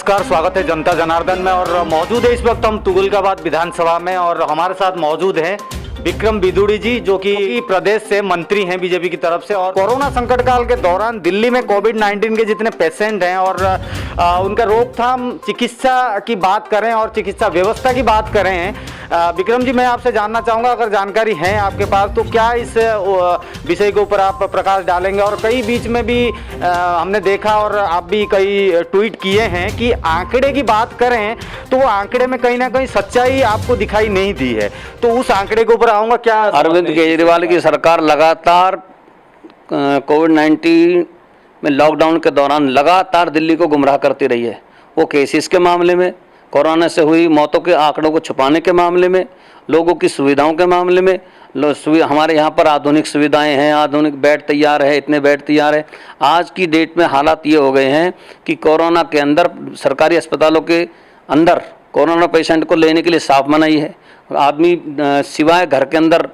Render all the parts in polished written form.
नमस्कार, स्वागत है जनता जनार्दन में। और मौजूद है इस वक्त हम तुगलकाबाद विधानसभा में और हमारे साथ मौजूद हैं विक्रम बिदुड़ी जी, जो कि प्रदेश से मंत्री हैं बीजेपी की तरफ से। और कोरोना संकट काल के दौरान दिल्ली में कोविड-19 के जितने पेशेंट हैं और उनका रोकथाम, चिकित्सा की बात करें और चिकित्सा व्यवस्था की बात करें, विक्रम जी मैं आपसे जानना चाहूँगा, अगर जानकारी है आपके पास तो क्या इस विषय के ऊपर आप प्रकाश डालेंगे। और कई बीच में भी हमने देखा और आप भी कई ट्वीट किए हैं कि आंकड़े की बात करें तो वो आंकड़े में कहीं ना कहीं सच्चाई आपको दिखाई नहीं दी है, तो उस आंकड़े के ऊपर आऊँगा। क्या अरविंद केजरीवाल की सरकार लगातार कोविड-19 में लॉकडाउन के दौरान लगातार दिल्ली को गुमराह करती रही है। वो केसेस के मामले में, कोरोना से हुई मौतों के आंकड़ों को छुपाने के मामले में, लोगों की सुविधाओं के मामले में। हमारे यहाँ पर आधुनिक सुविधाएं हैं, आधुनिक बेड तैयार है, इतने बेड तैयार है। आज की डेट में हालात ये हो गए हैं कि कोरोना के अंदर सरकारी अस्पतालों के अंदर कोरोना पेशेंट को लेने के लिए साफ मनाही है। आदमी सिवाय घर के अंदर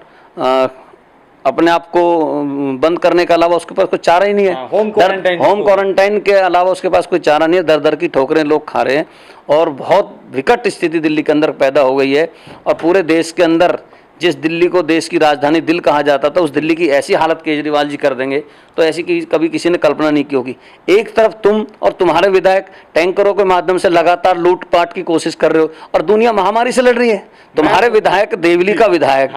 अपने आप को बंद करने के अलावा उसके पास कोई चारा ही नहीं है। होम क्वारंटाइन के अलावा उसके पास कोई चारा नहीं है। दर दर की ठोकरें लोग खा रहे हैं और बहुत विकट स्थिति दिल्ली के अंदर पैदा हो गई है। और पूरे देश के अंदर जिस दिल्ली को देश की राजधानी दिल कहा जाता था, उस दिल्ली की ऐसी हालत केजरीवाल जी कर देंगे तो ऐसी कभी किसी ने कल्पना नहीं की होगी। एक तरफ तुम और तुम्हारे विधायक टैंकरों के माध्यम से लगातार लूटपाट की कोशिश कर रहे हो और दुनिया महामारी से लड़ रही है। तुम्हारे विधायक, देवली का विधायक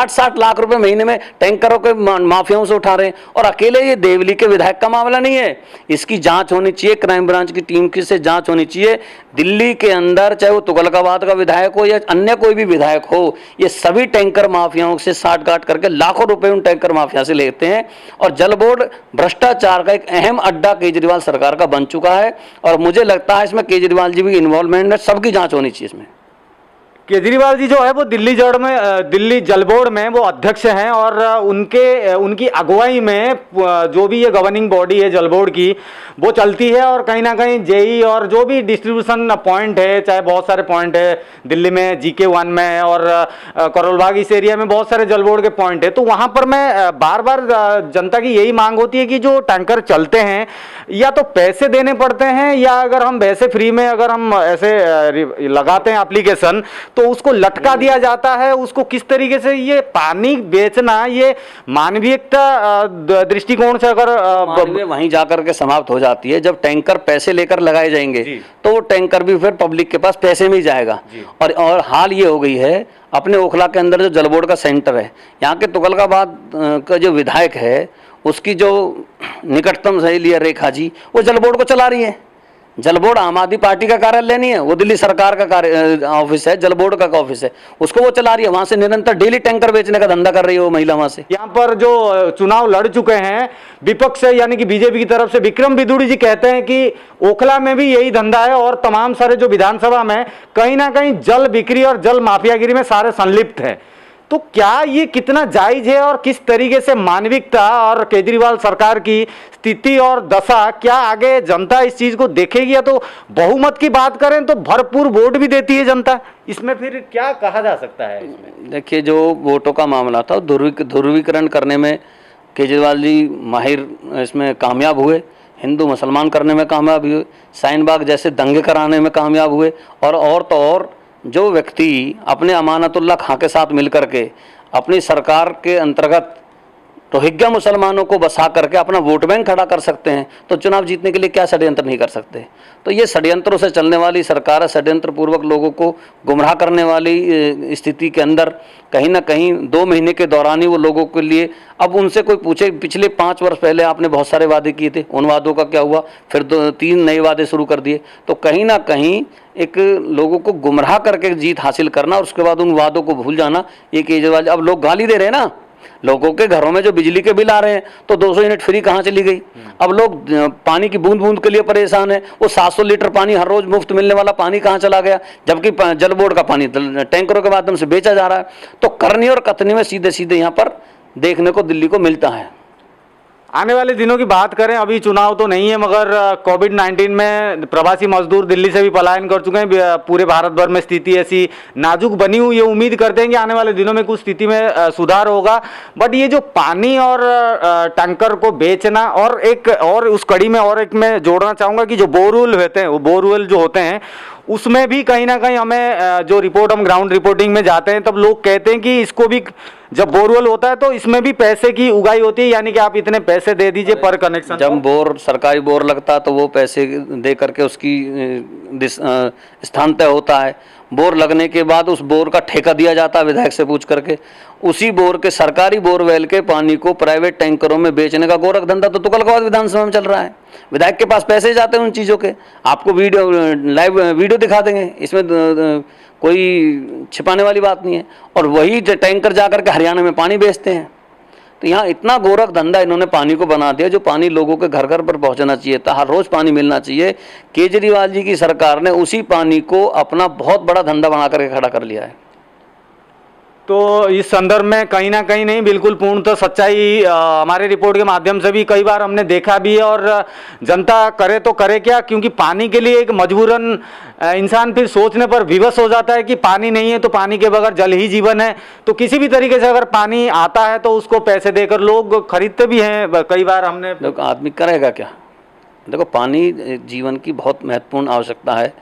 60 लाख रुपए महीने में टैंकरों के माफियाओं से उठा रहे हैं। और अकेले ये देवली के विधायक का मामला नहीं है, इसकी जांच होनी चाहिए। क्राइम ब्रांच की टीम की से जांच होनी चाहिए। दिल्ली के अंदर चाहे वो तुगलकाबाद का विधायक हो या अन्य कोई भी विधायक हो, ये सभी टैंकर माफियाओं से साठगांठ करके लाखों रुपए उन टैंकर माफिया से लेते हैं। और जल बोर्ड भ्रष्टाचार का एक अहम अड्डा केजरीवाल सरकार का बन चुका है। और मुझे लगता है इसमें केजरीवाल जी भी इन्वॉल्वमेंट है, सबकी जांच होनी चाहिए इसमें। केजरीवाल जी जो है वो दिल्ली जल बोर्ड में वो अध्यक्ष हैं और उनकी अगुवाई में जो भी ये गवर्निंग बॉडी है जल बोर्ड की वो चलती है। और कहीं ना कहीं जेई और जो भी डिस्ट्रीब्यूशन पॉइंट है, चाहे बहुत सारे पॉइंट है दिल्ली में, GK1 में और करोल बाग इस एरिया में बहुत सारे जल बोर्ड के पॉइंट है। तो वहाँ पर मैं बार बार जनता की यही मांग होती है कि जो टैंकर चलते हैं या तो पैसे देने पड़ते हैं, या अगर हम वैसे फ्री में अगर हम ऐसे लगाते हैं एप्लीकेशन तो उसको लटका दिया जाता है। उसको किस तरीके से ये पानी बेचना, ये मानवीयता दृष्टिकोण से अगर वहीं जाकर के समाप्त हो जाती है। जब टैंकर पैसे लेकर लगाए जाएंगे तो वो टैंकर भी फिर पब्लिक के पास पैसे में ही जाएगा। और हाल ये हो गई है, अपने ओखला के अंदर जो जल बोर्ड का सेंटर है, यहाँ के तुगलकाबाद का जो विधायक है उसकी जो निकटतम सहेली है रेखा जी, वो जल बोर्ड को चला रही है। जल बोर्ड आम आदमी पार्टी का कार्यालय नहीं है, वो दिल्ली सरकार का ऑफिस है, जल बोर्ड का ऑफिस है, उसको वो चला रही है। वहां से निरंतर डेली टैंकर बेचने का धंधा कर रही है वो महिला वहां से। यहाँ पर जो चुनाव लड़ चुके हैं विपक्ष से, यानी कि बीजेपी की तरफ से, विक्रम बिदुड़ी जी कहते हैं कि ओखला में भी यही धंधा है और तमाम सारे जो विधानसभा में कहीं ना कहीं जल बिक्री और जल माफियागिरी में सारे संलिप्त हैं। तो क्या ये कितना जायज है और किस तरीके से मानविकता और केजरीवाल सरकार की स्थिति और दशा, क्या आगे जनता इस चीज को देखेगी? या तो बहुमत की बात करें तो भरपूर वोट भी देती है जनता, इसमें फिर क्या कहा जा सकता है? देखिए, जो वोटों का मामला था ध्रुवीकरण करने में केजरीवाल जी माहिर इसमें कामयाब हुए, हिंदू मुसलमान करने में कामयाब हुए, शाहीन बाग जैसे दंगे कराने में कामयाब हुए। और तो और जो व्यक्ति अपने अमानतुल्ला खां के साथ मिलकर के अपनी सरकार के अंतर्गत रोहिंग्या मुसलमानों को बसा करके अपना वोट बैंक खड़ा कर सकते हैं, तो चुनाव जीतने के लिए क्या षड्यंत्र नहीं कर सकते? तो ये षड्यंत्रों से चलने वाली सरकार है, षड्यंत्र पूर्वक लोगों को गुमराह करने वाली स्थिति के अंदर कहीं ना कहीं 2 महीने के दौरान ही वो लोगों के लिए, अब उनसे कोई पूछे पिछले 5 वर्ष पहले आपने बहुत सारे वादे किए थे, उन वादों का क्या हुआ? फिर 3 नए वादे शुरू कर दिए। तो कहीं ना कहीं एक लोगों को गुमराह करके जीत हासिल करना और उसके बाद उन वादों को भूल जाना, ये केजरीवाल। अब लोग गाली दे रहे हैं ना, लोगों के घरों में जो बिजली के बिल आ रहे हैं तो 200 यूनिट फ्री कहाँ चली गई? अब लोग पानी की बूंद बूंद के लिए परेशान है, वो 700 लीटर पानी हर रोज मुफ्त मिलने वाला पानी कहाँ चला गया? जबकि जल बोर्ड का पानी टैंकरों के माध्यम से बेचा जा रहा है। तो करनी और कथनी में सीधे सीधे यहाँ पर देखने को दिल्ली को मिलता है। आने वाले दिनों की बात करें, अभी चुनाव तो नहीं है, मगर कोविड-19 में प्रवासी मजदूर दिल्ली से भी पलायन कर चुके हैं। पूरे भारत भर में स्थिति ऐसी नाजुक बनी हुई है। उम्मीद करते हैं कि आने वाले दिनों में कुछ स्थिति में सुधार होगा। बट ये जो पानी और टैंकर को बेचना, और उस कड़ी में और एक मैं जोड़ना चाहूँगा कि जो बोरवेल होते हैं, वो बोरवेल जो होते हैं उसमें भी कहीं ना कहीं हमें जो रिपोर्ट, हम ग्राउंड रिपोर्टिंग में जाते हैं तब लोग कहते हैं कि इसको भी, जब बोरवेल होता है तो इसमें भी पैसे की उगाही होती है, यानी कि आप इतने पैसे दे दीजिए पर कनेक्शन। जब सरकारी बोर लगता है तो वो पैसे दे करके उसकी स्थान तय होता है। बोर लगने के बाद उस बोर का ठेका दिया जाता है विधायक से पूछ करके। उसी बोर के, सरकारी बोरवेल के पानी को प्राइवेट टैंकरों में बेचने का गोरख धंधा तो तुगलकाबाद विधानसभा में चल रहा है। विधायक के पास पैसे जाते हैं उन चीज़ों के। आपको लाइव वीडियो दिखा देंगे, इसमें कोई छिपाने वाली बात नहीं है। और वही टैंकर जाकर के हरियाणा में पानी बेचते हैं। तो यहाँ इतना गोरख धंधा इन्होंने पानी को बना दिया, जो पानी लोगों के घर घर पर पहुँचना चाहिए था, हर रोज़ पानी मिलना चाहिए। केजरीवाल जी की सरकार ने उसी पानी को अपना बहुत बड़ा धंधा बना करके खड़ा कर लिया है। तो इस संदर्भ में कहीं ना कहीं नहीं, बिल्कुल पूर्ण तो सच्चाई हमारे रिपोर्ट के माध्यम से भी कई बार हमने देखा भी है। और जनता करे तो करे क्या, क्योंकि पानी के लिए एक मजबूरन इंसान फिर सोचने पर विवश हो जाता है कि पानी नहीं है तो पानी के बगैर जल ही जीवन है। तो किसी भी तरीके से अगर पानी आता है तो उसको पैसे देकर लोग खरीदते भी हैं। कई बार हमने, देखो आदमी करेगा क्या। देखो पानी जीवन की बहुत महत्वपूर्ण आवश्यकता है।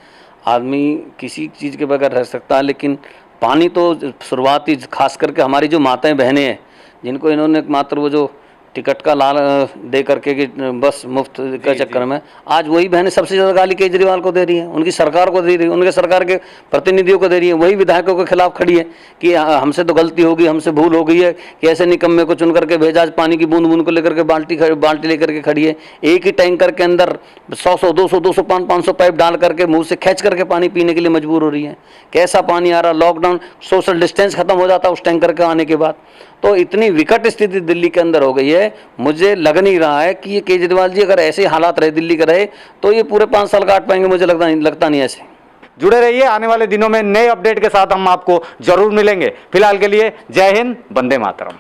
आदमी किसी चीज़ के बगैर रह सकता है, लेकिन पानी तो शुरुआती, खास करके हमारी जो माताएं बहनें हैं जिनको इन्होंने मात्र वो जो टिकट का लाल दे करके कि बस मुफ्त के चक्कर में, आज वही बहनें सबसे ज़्यादा गाली केजरीवाल को दे रही हैं, उनकी सरकार को दे रही है, उनके सरकार के प्रतिनिधियों को दे रही है। वही विधायकों के खिलाफ खड़ी है कि हमसे तो गलती होगी, हमसे भूल हो गई है कि ऐसे निकम्मे को चुन करके भेजा। आज पानी की बूंद बूंद को लेकर के बाल्टी लेकर के खड़ी है। एक ही टैंकर के अंदर 100 200 500 पाइप डाल करके मुँह से खींच करके पानी पीने के लिए मजबूर हो रही है। कैसा पानी आ रहा, लॉकडाउन, सोशल डिस्टेंस खत्म हो जाता उस टैंकर के आने के बाद। तो इतनी विकट स्थिति दिल्ली के अंदर हो गई है, मुझे लग नहीं रहा है कि ये केजरीवाल जी अगर ऐसे हालात रहे दिल्ली के रहे तो ये पूरे 5 साल काट पाएंगे। मुझे लगता नहीं ऐसे। जुड़े रहिए, आने वाले दिनों में नए अपडेट के साथ हम आपको जरूर मिलेंगे। फिलहाल के लिए जय हिंद, वंदे मातरम।